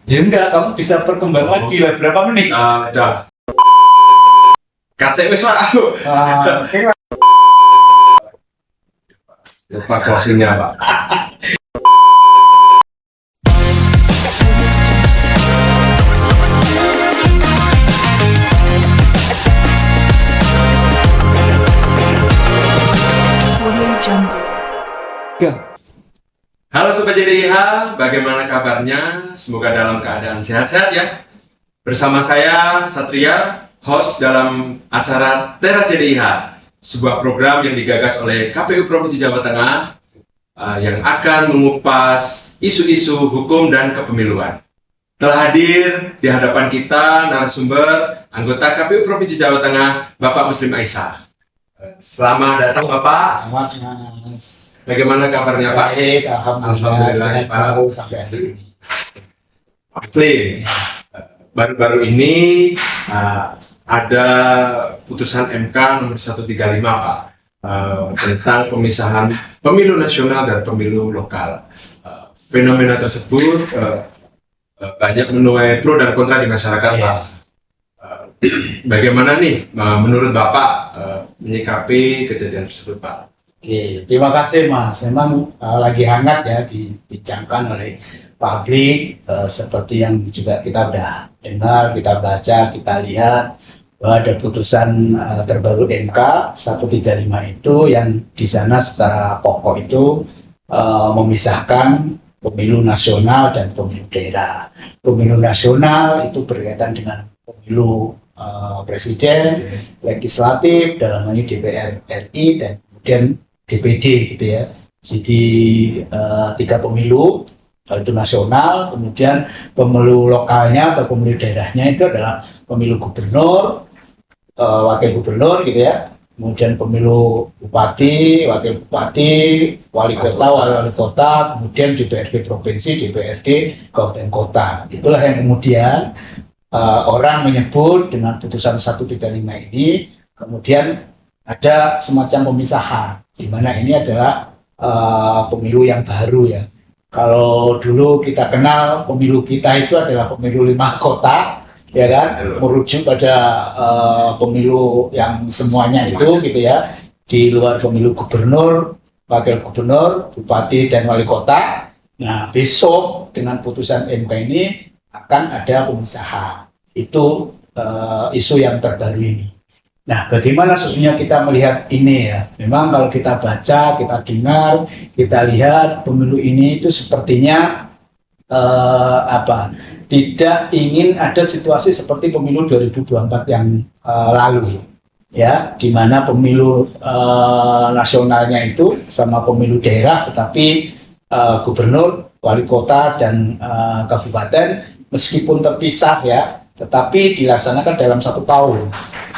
Ya enggak, kamu bisa perkembang lagi lah berapa menit? Udah. Kacek wis Pak aku. Oke lah. Lupa closingnya Pak. Audio Jungle. Halo Sobat JDIH, bagaimana kabarnya? Semoga dalam keadaan sehat-sehat ya. Bersama saya Satria, host dalam acara Tera JDIH, sebuah program yang digagas oleh KPU Provinsi Jawa Tengah yang akan mengupas isu-isu hukum dan kepemiluan. Telah hadir di hadapan kita narasumber anggota KPU Provinsi Jawa Tengah, Bapak Muslim Aisyah. Selamat datang Bapak. Selamat Mas. Bagaimana kabarnya Pak? Baik, alhamdulillah Alhamdulillah, sehat Pak. selalu sampai hari ini. Muslim, baru-baru ini ada putusan MK nomor 135 Pak tentang pemisahan pemilu nasional dan pemilu lokal. Fenomena tersebut banyak menuai pro dan kontra di masyarakat Iya. Pak. Bagaimana nih menurut Bapak menyikapi kejadian tersebut Pak? Oke, terima kasih Mas. Memang lagi hangat ya dibincangkan oleh publik, seperti yang juga kita udah dengar, kita baca, kita lihat bahwa ada putusan terbaru MK 135 itu yang di sana secara pokok itu memisahkan pemilu nasional dan pemilu daerah. Pemilu nasional itu berkaitan dengan pemilu presiden, legislatif, dalam hal ini DPR RI dan kemudian DPD gitu ya. Jadi 3 pemilu itu nasional, kemudian pemilu lokalnya atau pemilu daerahnya itu adalah pemilu gubernur, wakil gubernur gitu ya. Kemudian pemilu bupati, wakil bupati, wali kota, kemudian DPRD provinsi, DPRD kabupaten kota. Itulah yang kemudian orang menyebut dengan putusan 135 ini, kemudian ada semacam pemisahan, di mana ini adalah pemilu yang baru ya. Kalau dulu kita kenal pemilu kita itu adalah pemilu 5 kota, ya kan, merujuk pada pemilu yang semuanya itu gitu ya, di luar pemilu gubernur, wakil gubernur, bupati dan wali kota. Nah besok dengan putusan MK ini akan ada pemisahan. Itu isu yang terbaru ini. Nah, bagaimana sesungguhnya kita melihat ini ya? Memang kalau kita baca, kita dengar, kita lihat pemilu ini itu sepertinya tidak ingin ada situasi seperti pemilu 2024 yang lalu, ya, di mana pemilu nasionalnya itu sama pemilu daerah, tetapi gubernur, wali kota dan kabupaten meskipun terpisah ya, tetapi dilaksanakan dalam 1 tahun,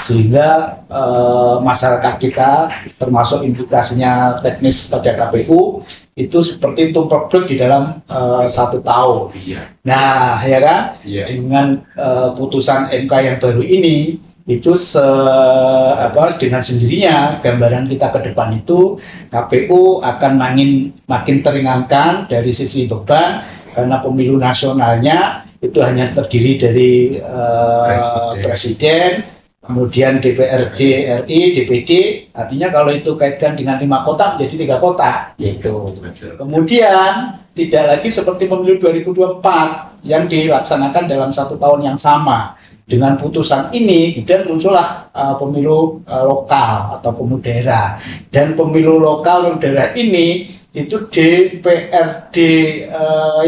sehingga masyarakat kita, termasuk implikasinya teknis pada KPU itu seperti tumplek di dalam 1 tahun. Iya. Nah, ya kan, Iya. dengan putusan MK yang baru ini itu dengan sendirinya gambaran kita ke depan itu KPU akan makin teringankan dari sisi beban, karena pemilu nasionalnya itu hanya terdiri dari presiden, kemudian DPRD RI, DPD. Artinya kalau itu kaitkan dengan 5 kota menjadi 3 kota gitu. Kemudian tidak lagi seperti pemilu 2024 yang dilaksanakan dalam 1 tahun yang sama. Dengan putusan ini kemudian muncullah pemilu lokal atau pemilu daerah. Dan pemilu lokal dan daerah ini itu DPRD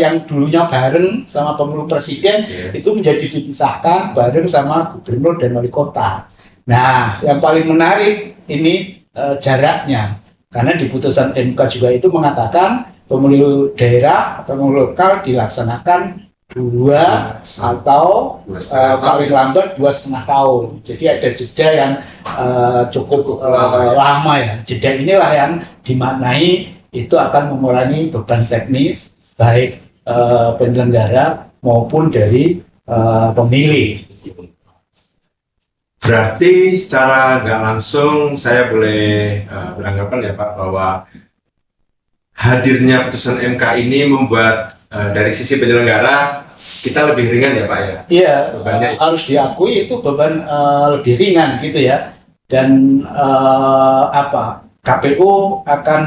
yang dulunya bareng sama pemilu presiden itu menjadi dipisahkan bareng sama gubernur dan wali kota. Nah, yang paling menarik ini jaraknya, karena di putusan MK juga itu mengatakan pemilu daerah atau pemilu lokal dilaksanakan 2 atau paling lambat 2,5 tahun. Jadi ada jeda yang cukup lama ya. Jeda inilah yang dimaknai itu akan mengurangi beban teknis baik penyelenggara maupun dari pemilih. Berarti secara nggak langsung saya boleh beranggapan ya Pak bahwa hadirnya putusan MK ini membuat dari sisi penyelenggara kita lebih ringan ya Pak ya? Iya, Bebannya. harus diakui itu beban lebih ringan gitu ya. Dan KPU akan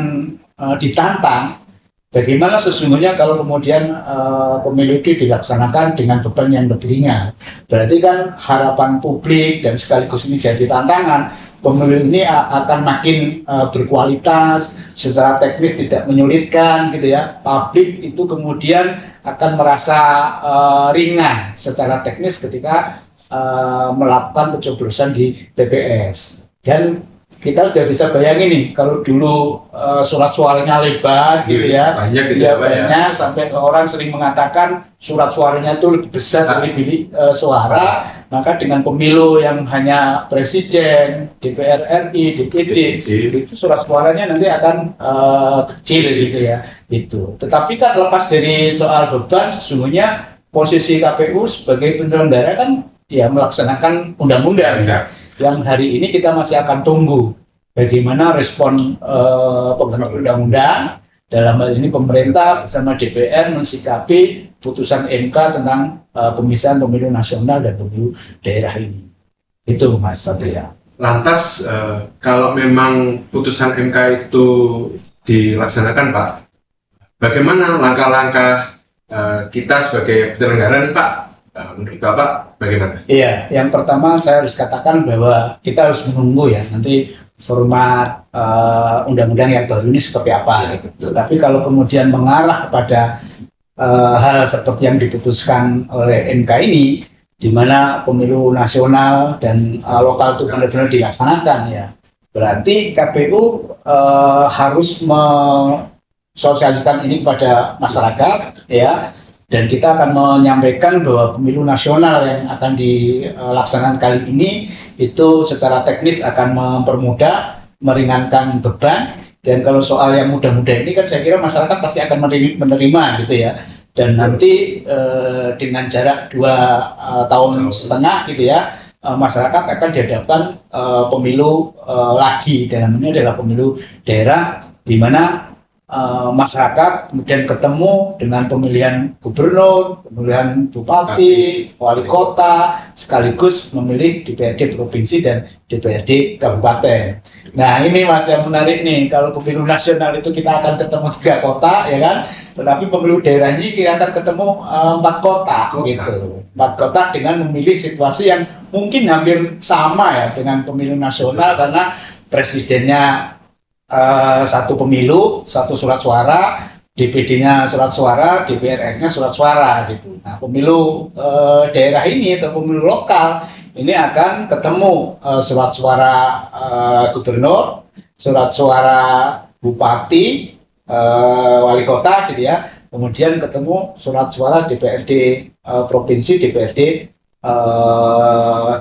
ditantang bagaimana sesungguhnya kalau kemudian pemilu itu dilaksanakan dengan beban yang lebih ringan. Berarti kan harapan publik dan sekaligus ini jadi tantangan. Pemilu ini akan makin berkualitas, secara teknis tidak menyulitkan gitu ya. Publik itu kemudian akan merasa ringan secara teknis ketika melakukan pencoblosan di TPS. Dan kita sudah bisa bayangin nih, kalau dulu surat suaranya lebar gitu ya, banyak gitu ya, Pak ya. banyak, sampai orang sering mengatakan surat suaranya itu lebih besar dari bilik suara. Maka dengan pemilu yang hanya presiden, DPR RI, DPD, itu surat suaranya nanti akan kecil gitu ya. Itu. Tetapi kan lepas dari soal beban, sesungguhnya posisi KPU sebagai penyelenggara kan ya melaksanakan undang-undang ya. Yang hari ini kita masih akan tunggu bagaimana respon pembentuk undang-undang, dalam hal ini pemerintah bersama DPR mensikapi putusan MK tentang pemisahan pemilu nasional dan pemilu daerah ini. Itu Mas Satria. Lantas kalau memang putusan MK itu dilaksanakan Pak, bagaimana langkah-langkah kita sebagai penyelenggara nih Pak? Menurut Bapak bagaimana? Iya, yang pertama saya harus katakan bahwa kita harus menunggu ya nanti format undang-undang yang baru ini seperti apa gitu. Tapi kalau kemudian mengarah kepada hal seperti yang diputuskan oleh MK ini, di mana pemilu nasional dan lokal itu benar-benar dilaksanakan ya, berarti KPU harus mensosialisasikan ini kepada masyarakat ya. Dan kita akan menyampaikan bahwa pemilu nasional yang akan dilaksanakan kali ini itu secara teknis akan mempermudah, meringankan beban. Dan kalau soal yang mudah-mudah ini kan saya kira masyarakat pasti akan menerima gitu ya. Dan nanti dengan jarak 2 tahun setengah gitu ya, masyarakat akan dihadapkan pemilu lagi. Dan ini adalah pemilu daerah di mana masyarakat kemudian ketemu dengan pemilihan gubernur, pemilihan bupati, wali kota, sekaligus memilih DPRD provinsi dan DPRD kabupaten. Nah ini Mas yang menarik nih, kalau pemilu nasional itu kita akan ketemu 3 kota ya kan, tetapi pemilu daerah ini kita akan ketemu 4 kota gitu. 4 kota dengan memilih situasi yang mungkin hampir sama ya dengan pemilu nasional, karena presidennya satu pemilu, satu surat suara, DPD-nya surat suara, DPR-nya surat suara gitu. Nah, pemilu daerah ini atau pemilu lokal ini akan ketemu surat suara gubernur, surat suara bupati, wali kota gitu ya. Kemudian ketemu surat suara DPRD provinsi, DPRD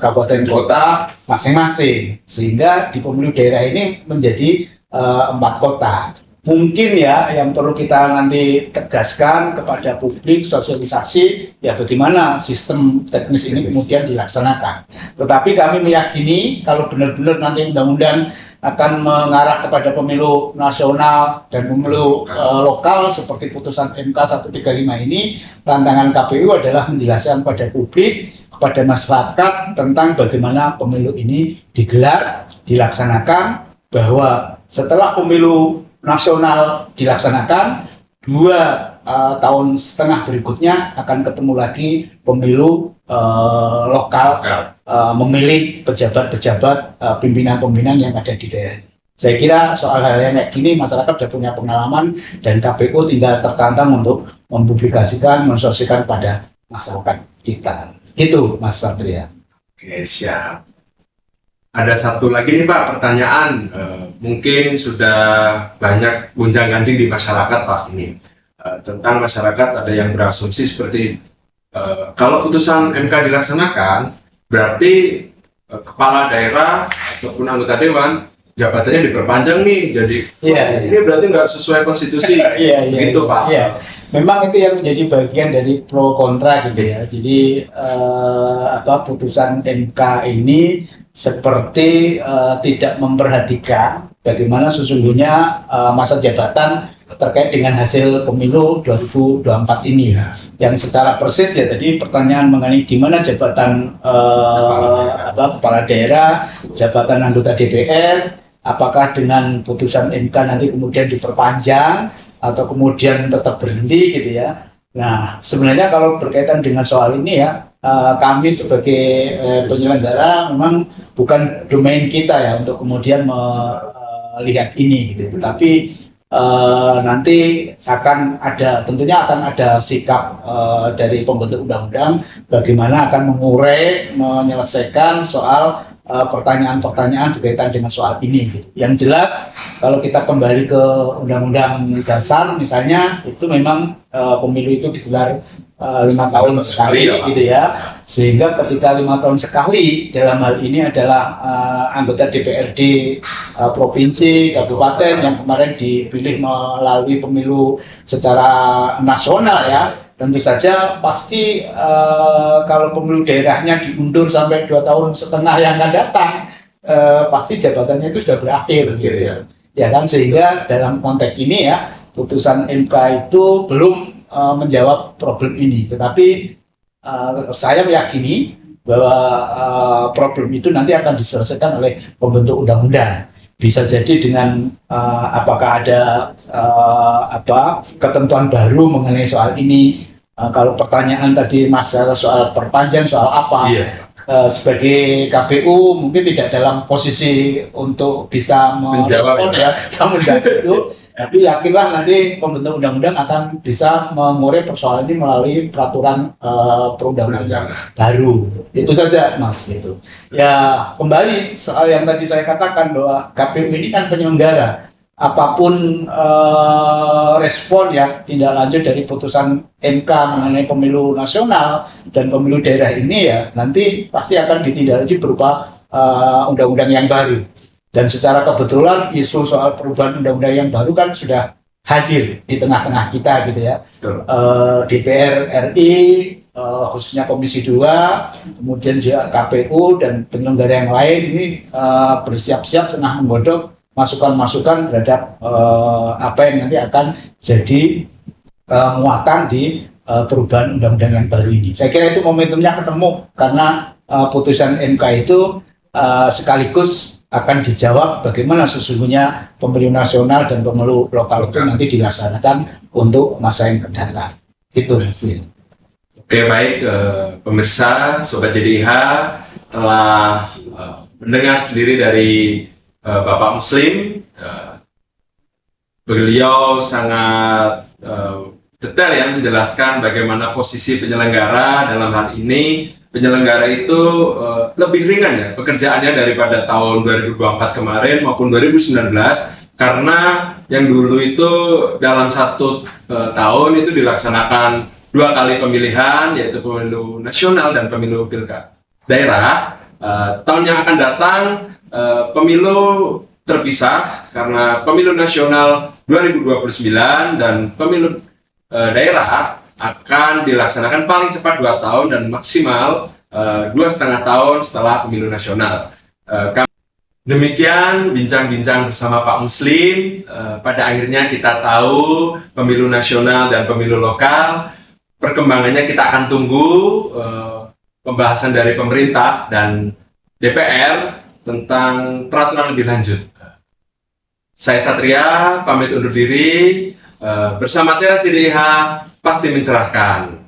kabupaten kota masing-masing. Sehingga di pemilu daerah ini menjadi 4 kota. Mungkin ya yang perlu kita nanti tegaskan kepada publik, sosialisasi ya bagaimana sistem teknis ini kemudian dilaksanakan. Tetapi kami meyakini kalau benar-benar nanti undang-undang akan mengarah kepada pemilu nasional dan pemilu lokal seperti putusan MK 135 ini, tantangan KPU adalah menjelaskan pada publik, kepada masyarakat tentang bagaimana pemilu ini digelar, dilaksanakan, bahwa setelah pemilu nasional dilaksanakan, 2 tahun setengah berikutnya akan ketemu lagi pemilu lokal, memilih pejabat-pejabat pimpinan-pimpinan yang ada di daerah. Saya kira soal hal yang kayak gini masyarakat sudah punya pengalaman dan KPU tinggal tertantang untuk mempublikasikan, mensosialisasikan pada masyarakat kita. Gitu Mas Satria. Oke, siap. Ada satu lagi nih Pak pertanyaan, mungkin sudah banyak gonjang-ganjing di masyarakat Pak ini, tentang masyarakat ada yang berasumsi seperti kalau putusan MK dilaksanakan berarti kepala daerah ataupun anggota dewan jabatannya diperpanjang nih, jadi ini berarti nggak sesuai konstitusi gitu Pak. Memang itu yang menjadi bagian dari pro kontra gitu ya. Jadi putusan MK ini seperti tidak memperhatikan bagaimana sesungguhnya masa jabatan terkait dengan hasil pemilu 2024 ini, yang secara persis ya tadi pertanyaan mengenai gimana jabatan kepala daerah, jabatan anggota DPR, apakah dengan putusan MK nanti kemudian diperpanjang atau kemudian tetap berhenti gitu ya. Nah, sebenarnya kalau berkaitan dengan soal ini ya, kami sebagai penyelenggara memang bukan domain kita ya untuk kemudian melihat ini gitu. Tapi nanti tentunya akan ada sikap dari pembentuk undang-undang bagaimana akan menyelesaikan soal pertanyaan-pertanyaan berkaitan dengan soal ini gitu. Yang jelas kalau kita kembali ke Undang-Undang Dasar misalnya, itu memang pemilu itu digelar 5 tahun sekali gitu ya, sehingga ketika 5 tahun sekali dalam hal ini adalah anggota DPRD provinsi, kabupaten yang kemarin dipilih melalui pemilu secara nasional ya, tentu saja pasti kalau pemilu daerahnya diundur sampai 2 tahun setengah yang akan datang, pasti jabatannya itu sudah berakhir gitu ya kan. Sehingga dalam konteks ini ya, putusan MK itu belum menjawab problem ini, tetapi saya meyakini bahwa problem itu nanti akan diselesaikan oleh pembentuk undang-undang. Bisa jadi dengan apakah ada ketentuan baru mengenai soal ini. Kalau pertanyaan tadi masalah soal perpanjang soal apa, sebagai KPU mungkin tidak dalam posisi untuk bisa menjawab itu, tapi yakinlah nanti pembentuk undang-undang akan bisa mengurai persoalan ini melalui peraturan perundang-undangan baru. Itu saja Mas gitu. Ya, kembali soal yang tadi saya katakan bahwa KPU ini kan penyelenggara. Apapun respon ya tindak lanjut dari putusan MK mengenai pemilu nasional dan pemilu daerah ini ya nanti pasti akan ditindaklanjuti berupa undang-undang yang baru. Dan secara kebetulan isu soal perubahan undang-undang yang baru kan sudah hadir di tengah-tengah kita gitu ya. DPR RI, khususnya Komisi 2, kemudian juga KPU dan penyelenggara yang lain ini bersiap-siap tengah menggodok masukan-masukan terhadap apa yang nanti akan jadi muatan di perubahan undang-undang yang baru ini. Saya kira itu momentumnya ketemu karena putusan MK itu sekaligus akan dijawab bagaimana sesungguhnya pemilu nasional dan pemilu lokal itu nanti dilaksanakan untuk masa yang akan datang. Gitu. Oke, baik pemirsa, Sobat JDIH telah mendengar sendiri dari Bapak Muslim. Beliau sangat detail ya menjelaskan bagaimana posisi penyelenggara dalam hal ini. Penyelenggara itu lebih ringan ya pekerjaannya daripada tahun 2024 kemarin maupun 2019, karena yang dulu itu dalam 1 tahun itu dilaksanakan 2 kali pemilihan, yaitu pemilu nasional dan pemilu pilkada daerah. Tahun yang akan datang pemilu terpisah karena pemilu nasional 2029 dan pemilu daerah akan dilaksanakan paling cepat 2 tahun dan maksimal 2,5 tahun setelah pemilu nasional. Demikian bincang-bincang bersama Pak Muslim. Pada akhirnya kita tahu pemilu nasional dan pemilu lokal, perkembangannya kita akan tunggu pembahasan dari pemerintah dan DPR tentang peraturan lebih lanjut. Saya Satria, pamit undur diri. Bersama Tera JDIH pasti mencerahkan.